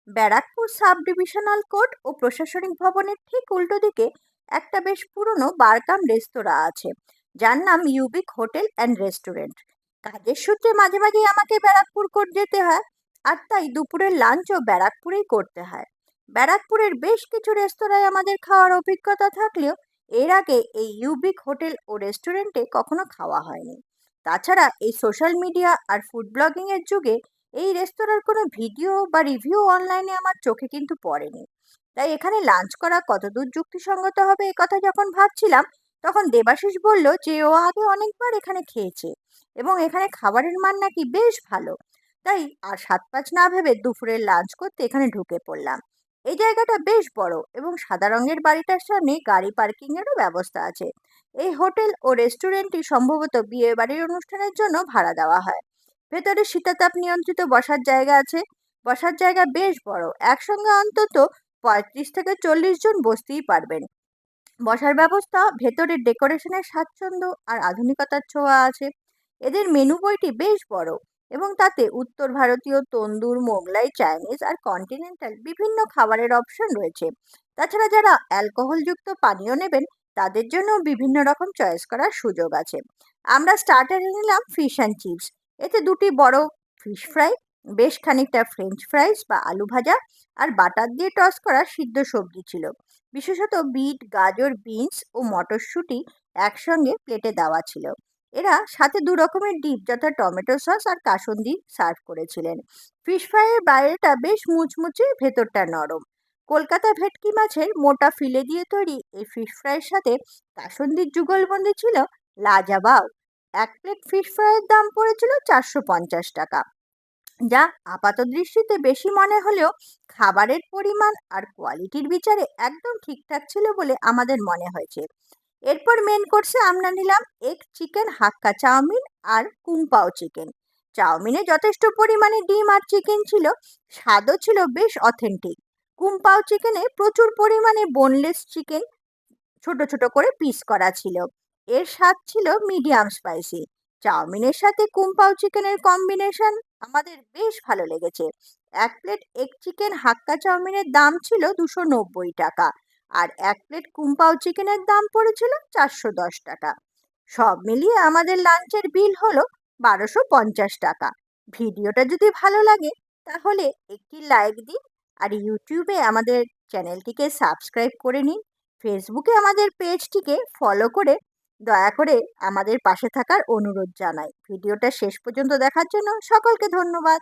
Barrackpore sub divisional court ও প্রশাসনিক ভবনের ঠিক উল্টো দিকে একটা বেশ পুরনো বারকাম রেস্তোরাঁ আছে, যার নাম ইউবিক হোটেল অ্যান্ড রেস্টুরেন্ট। কাজের সূত্রে মাঝে মাঝে আমাকে ব্যারাকপুর কোর্ট যেতে হয়, আর তাই দুপুরের লাঞ্চও ব্যারাকপুরেই করতে হয়। ব্যারাকপুরের বেশ কিছু রেস্তোরাঁয় আমাদের খাওয়ার অভিজ্ঞতা থাকলেও এর আগে এই ইউবিক হোটেল ও রেস্টুরেন্টে কখনো খাওয়া হয়নি। তাছাড়া এই সোশ্যাল মিডিয়া আর ফুড ব্লগিং এর যুগে এই রেস্তোরাঁর কোনো ভিডিও বা রিভিউ অনলাইনে আমার চোখে কিন্তু পড়েনি। তাই এখানে লাঞ্চ করা কতদূর যুক্তিসঙ্গত হবে এ কথা যখন ভাবছিলাম, তখন দেবাশিস বলল যে ও আগে অনেকবার এখানে খেয়েছে এবং এখানে খাবারের মান নাকি বেশ ভালো। তাই আর সাত পাঁচ না ভেবে দুপুরের লাঞ্চ করতে এখানে ঢুকে পড়লাম। এই জায়গাটা বেশ বড় এবং সাদা রঙের বাড়িটার সামনে গাড়ি পার্কিং এরও ব্যবস্থা আছে। এই হোটেল ও রেস্টুরেন্টটি সম্ভবত বিয়ে বাড়ির অনুষ্ঠানের জন্য ভাড়া দেওয়া হয়। ভেতরে শীতাতাপ নিয়ন্ত্রিত বসার জায়গা আছে। বসার জায়গা বেশ বড়, একসঙ্গে অন্তত 35 থেকে 40 জন বসতেই পারবেন। বসার ব্যবস্থা, ভেতরের ডেকোরেশনের স্বাচ্ছন্দ্য আর আধুনিকতার ছোঁয়া আছে। এদের মেনু বইটি বেশ বড় এবং তাতে উত্তর ভারতীয়, তন্দুর, মোগলাই, চাইনিজ আর কন্টিনেন্টাল বিভিন্ন খাবারের অপশন রয়েছে। তাছাড়া যারা অ্যালকোহলযুক্ত পানীয় নেবেন তাদের জন্য বিভিন্ন রকম চয়েস করার সুযোগ আছে। আমরা স্টার্টারে নিলাম ফিশ অ্যান্ড চিপস। এতে দুটি বড় ফিশ ফ্রাই, বেশ খানিকটা ফ্রেঞ্চ ফ্রাইস বা আলু ভাজা আর বাটার দিয়ে টস করা সিদ্ধ সবজি ছিল। বিশেষত বিট, গাজর, বিনস ও মটরশুঁটি একসঙ্গে প্লেটে দেওয়া ছিল। এরা সাথে দু রকমের ডিপ যথা টমেটো সস আর কাসুন্দি সার্ভ করেছিলেন। ফিশ ফ্রাইয়ের বাইরেটা বেশ মুচমুচে, ভেতরটা নরম। কলকাতা ভেটকি মাছের মোটা ফিলে দিয়ে তৈরি এই ফিশ ফ্রাইয়ের সাথে কাসুন্দির যুগলবন্দি ছিল লাজাবাব। এক প্লেট ফিশ ফ্রাইয়ের দাম পড়েছিল 450 টাকা, যা আপাত দৃষ্টিতে বেশি মনে হলেও খাবারের পরিমাণ আর কোয়ালিটির বিচারে একদম ঠিকঠাক ছিল বলে আমাদের মনে হয়েছে। এরপর মেন কোর্সে আমরা নিলাম এগ চিকেন হাক্কা চাউমিন আর কুম্পাও চিকেন। চাউমিনে যথেষ্ট পরিমাণে ডিম আর চিকেন ছিল, স্বাদও ছিল বেশ অথেন্টিক। কুম্পাও চিকেনে প্রচুর পরিমাণে বোনলেস চিকেন ছোট ছোট করে পিস করা ছিল। এর স্বাদ ছিল মিডিয়াম স্পাইসি। চাউমিনের সাথে কুম্পাও চিকেনের কম্বিনেশন আমাদের বেশ ভালো লেগেছে। এক প্লেট এগ চিকেন হাক্কা চাউমিনের দাম ছিল 290 টাকা, আর এক প্লেট কুম্পাও চিকেনের দাম পড়েছিল 410 টাকা। সব মিলিয়ে আমাদের লাঞ্চের বিল হলো 1250 টাকা। ভিডিওটা যদি ভালো লাগে তাহলে একটি লাইক দিন, আর ইউটিউবে আমাদের চ্যানেলটিকে সাবস্ক্রাইব করে নিন। ফেসবুকে আমাদের পেজটিকে ফলো করে দয়া করে আমাদের পাশে থাকার অনুরোধ জানাই। ভিডিওটা শেষ পর্যন্ত দেখার জন্য সকলকে ধন্যবাদ।